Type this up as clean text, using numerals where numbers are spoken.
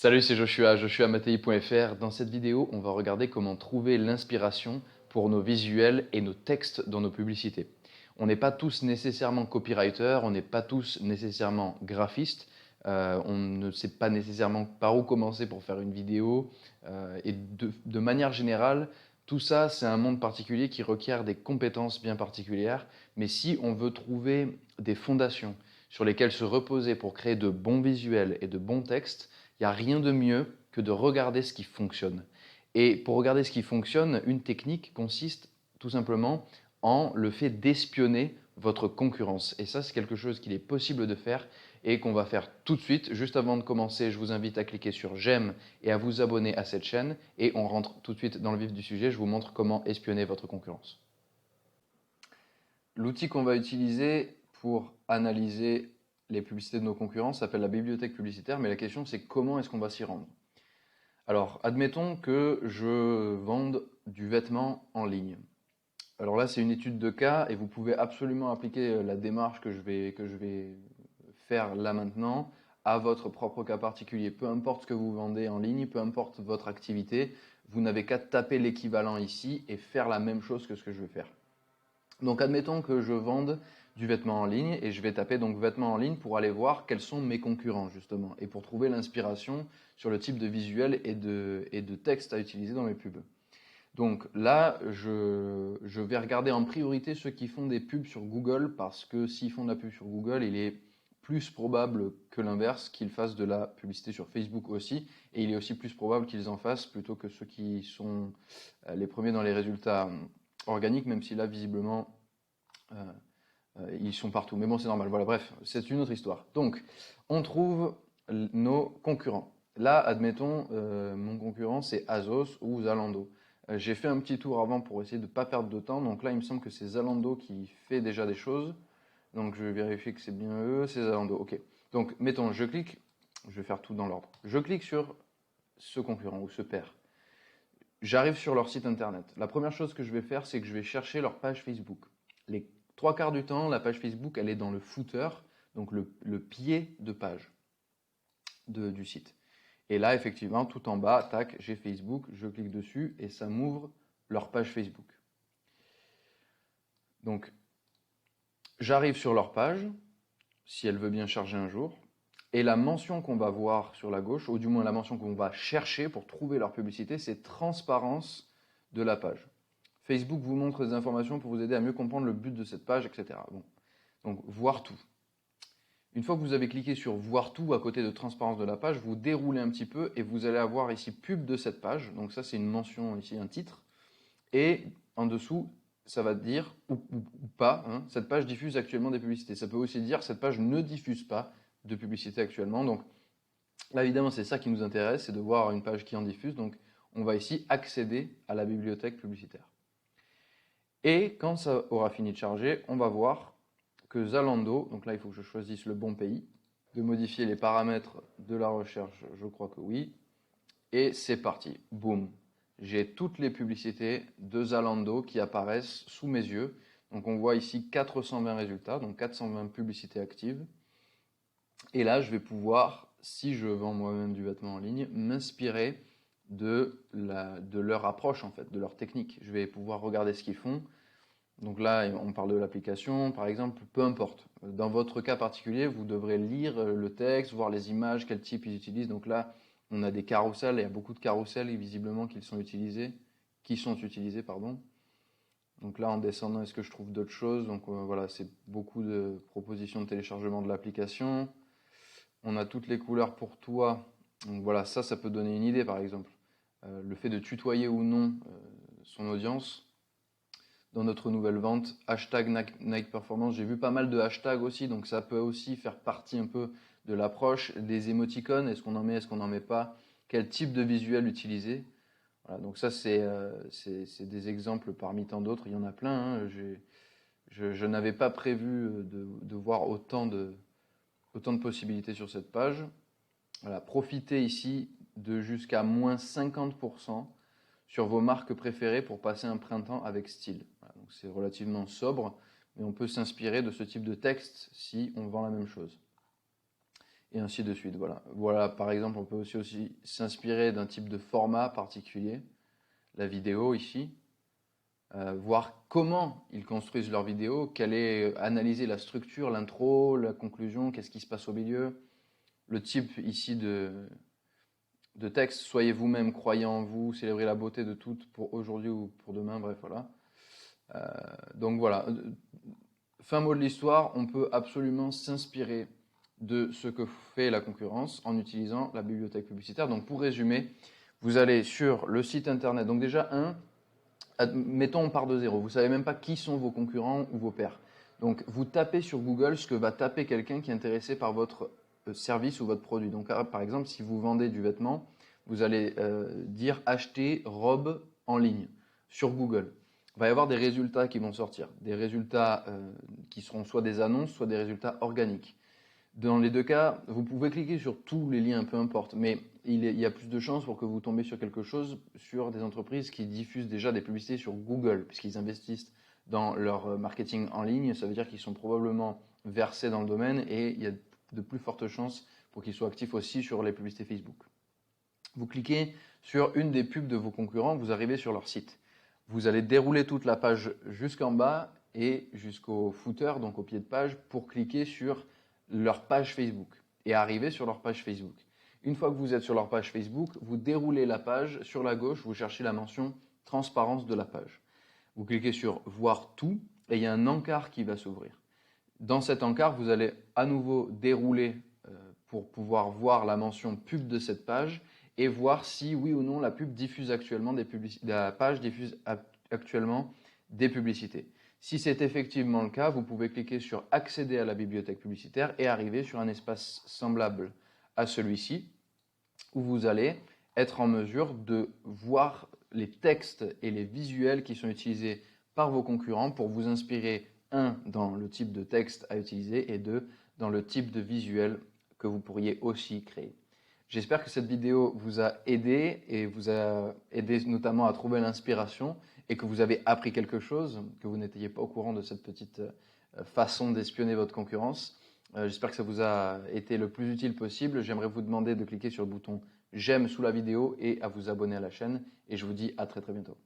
Salut, c'est Joshua, joshuamatei.fr. Dans cette vidéo, on va regarder comment trouver l'inspiration pour nos visuels et nos textes dans nos publicités. On n'est pas tous nécessairement copywriters, on n'est pas tous nécessairement graphistes, on ne sait pas nécessairement par où commencer pour faire une vidéo. Et de manière générale, tout ça, c'est un monde particulier qui requiert des compétences bien particulières. Mais si on veut trouver des fondations sur lesquelles se reposer pour créer de bons visuels et de bons textes, il n'y a rien de mieux que de regarder ce qui fonctionne. Et pour regarder ce qui fonctionne, une technique consiste tout simplement en le fait d'espionner votre concurrence. Et ça, c'est quelque chose qu'il est possible de faire et qu'on va faire tout de suite. Juste avant de commencer, je vous invite à cliquer sur j'aime et à vous abonner à cette chaîne. Et on rentre tout de suite dans le vif du sujet. Je vous montre comment espionner votre concurrence. L'outil qu'on va utiliser pour analyser les publicités de nos concurrents s'appelle la bibliothèque publicitaire, mais la question c'est comment est-ce qu'on va s'y rendre? Alors, admettons que je vende du vêtement en ligne. Alors là, c'est une étude de cas et vous pouvez absolument appliquer la démarche que je vais faire là maintenant à votre propre cas particulier. Peu importe ce que vous vendez en ligne, peu importe votre activité, vous n'avez qu'à taper l'équivalent ici et faire la même chose que ce que je vais faire. Donc admettons que je vende du vêtement en ligne et je vais taper donc vêtements en ligne pour aller voir quels sont mes concurrents justement et pour trouver l'inspiration sur le type de visuel et de texte à utiliser dans mes pubs. Donc là, je vais regarder en priorité ceux qui font des pubs sur Google parce que s'ils font de la pub sur Google, il est plus probable que l'inverse, qu'ils fassent de la publicité sur Facebook aussi, et il est aussi plus probable qu'ils en fassent plutôt que ceux qui sont les premiers dans les résultats organiques, même si là, visiblement, ils sont partout. Mais bon, c'est normal. Voilà, bref, c'est une autre histoire. Donc, on trouve nos concurrents. Là, admettons, mon concurrent, c'est Azos ou Zalando. J'ai fait un petit tour avant pour essayer de ne pas perdre de temps. Donc là, il me semble que c'est Zalando qui fait déjà des choses. Donc, je vais vérifier que c'est bien eux. C'est Zalando. OK. Donc, mettons, je clique. Je vais faire tout dans l'ordre. Je clique sur ce concurrent ou ce pair. J'arrive sur leur site internet. La première chose que je vais faire, c'est que je vais chercher leur page Facebook. Les trois quarts du temps, la page Facebook, elle est dans le footer, donc le pied de page du site. Et là, effectivement, tout en bas, tac, j'ai Facebook, je clique dessus et ça m'ouvre leur page Facebook. Donc, j'arrive sur leur page, si elle veut bien charger un jour, et la mention qu'on va voir sur la gauche, ou du moins la mention qu'on va chercher pour trouver leur publicité, c'est transparence de la page. Facebook vous montre des informations pour vous aider à mieux comprendre le but de cette page, etc. Bon. Donc, voir tout. Une fois que vous avez cliqué sur voir tout à côté de transparence de la page, vous déroulez un petit peu et vous allez avoir ici pub de cette page. Donc ça, c'est une mention ici, un titre. Et en dessous, ça va dire ou pas, hein, cette page diffuse actuellement des publicités. Ça peut aussi dire cette page ne diffuse pas de publicité actuellement. Donc là, évidemment, c'est ça qui nous intéresse, c'est de voir une page qui en diffuse. Donc on va ici accéder à la bibliothèque publicitaire. Et quand ça aura fini de charger, on va voir que Zalando, donc là il faut que je choisisse le bon pays, de modifier les paramètres de la recherche, je crois que oui, et c'est parti, boum. J'ai toutes les publicités de Zalando qui apparaissent sous mes yeux, donc on voit ici 420 résultats, donc 420 publicités actives, et là je vais pouvoir, si je vends moi-même du vêtement en ligne, m'inspirer de leur approche en fait, de leur technique. Je vais pouvoir regarder ce qu'ils font. Donc là, on parle de l'application, par exemple, peu importe. Dans votre cas particulier, vous devrez lire le texte, voir les images, quel type ils utilisent. Donc là, on a des carousels, il y a beaucoup de carousels visiblement qui sont utilisés, pardon. Donc là, en descendant, est-ce que je trouve d'autres choses? Donc voilà, c'est beaucoup de propositions de téléchargement de l'application. On a toutes les couleurs pour toi. Donc voilà, ça peut donner une idée, par exemple. Le fait de tutoyer ou non son audience. Dans notre nouvelle vente, hashtag Nike Performance, j'ai vu pas mal de hashtags aussi, donc ça peut aussi faire partie un peu de l'approche des émoticônes, est-ce qu'on en met, est-ce qu'on n'en met pas, quel type de visuel utiliser. Voilà, donc ça c'est des exemples parmi tant d'autres, il y en a plein, hein. Je n'avais pas prévu de voir autant de possibilités sur cette page. Voilà, profitez ici de jusqu'à moins 50% sur vos marques préférées pour passer un printemps avec style. Voilà, donc c'est relativement sobre, mais on peut s'inspirer de ce type de texte si on vend la même chose. et ainsi de suite. Voilà. Voilà, par exemple, on peut aussi s'inspirer d'un type de format particulier, la vidéo ici, voir comment ils construisent leur vidéo, analyser la structure, l'intro, la conclusion, qu'est-ce qui se passe au milieu, le type ici de texte, soyez vous-même, croyez en vous, célébrez la beauté de tout pour aujourd'hui ou pour demain, bref, voilà. Donc voilà, fin mot de l'histoire, on peut absolument s'inspirer de ce que fait la concurrence en utilisant la bibliothèque publicitaire. Donc pour résumer, vous allez sur le site internet. Donc déjà, mettons on part de zéro, vous ne savez même pas qui sont vos concurrents ou vos pairs. Donc vous tapez sur Google ce que va taper quelqu'un qui est intéressé par votre service ou votre produit. Donc par exemple, si vous vendez du vêtement, vous allez dire acheter robe en ligne sur Google. Il va y avoir des résultats qui vont sortir, des résultats qui seront soit des annonces, soit des résultats organiques. Dans les deux cas, vous pouvez cliquer sur tous les liens, peu importe, mais il y a plus de chances pour que vous tombiez sur quelque chose, sur des entreprises qui diffusent déjà des publicités sur Google, puisqu'ils investissent dans leur marketing en ligne. Ça veut dire qu'ils sont probablement versés dans le domaine et il y a de plus fortes chances pour qu'ils soient actifs aussi sur les publicités Facebook. Vous cliquez sur une des pubs de vos concurrents, vous arrivez sur leur site. Vous allez dérouler toute la page jusqu'en bas et jusqu'au footer, donc au pied de page, pour cliquer sur leur page Facebook et arriver sur leur page Facebook. Une fois que vous êtes sur leur page Facebook, vous déroulez la page. Sur la gauche, vous cherchez la mention transparence de la page. Vous cliquez sur voir tout et il y a un encart qui va s'ouvrir. Dans cet encart, vous allez à nouveau dérouler pour pouvoir voir la mention pub de cette page et voir si oui ou non la pub diffuse actuellement la page diffuse actuellement des publicités. Si c'est effectivement le cas, vous pouvez cliquer sur accéder à la bibliothèque publicitaire et arriver sur un espace semblable à celui-ci où vous allez être en mesure de voir les textes et les visuels qui sont utilisés par vos concurrents pour vous inspirer, un, dans le type de texte à utiliser et deux, dans le type de visuel que vous pourriez aussi créer. J'espère que cette vidéo vous a aidé et vous a aidé notamment à trouver l'inspiration et que vous avez appris quelque chose, que vous n'étiez pas au courant de cette petite façon d'espionner votre concurrence. J'espère que ça vous a été le plus utile possible. J'aimerais vous demander de cliquer sur le bouton j'aime sous la vidéo et à vous abonner à la chaîne. Et je vous dis à très bientôt.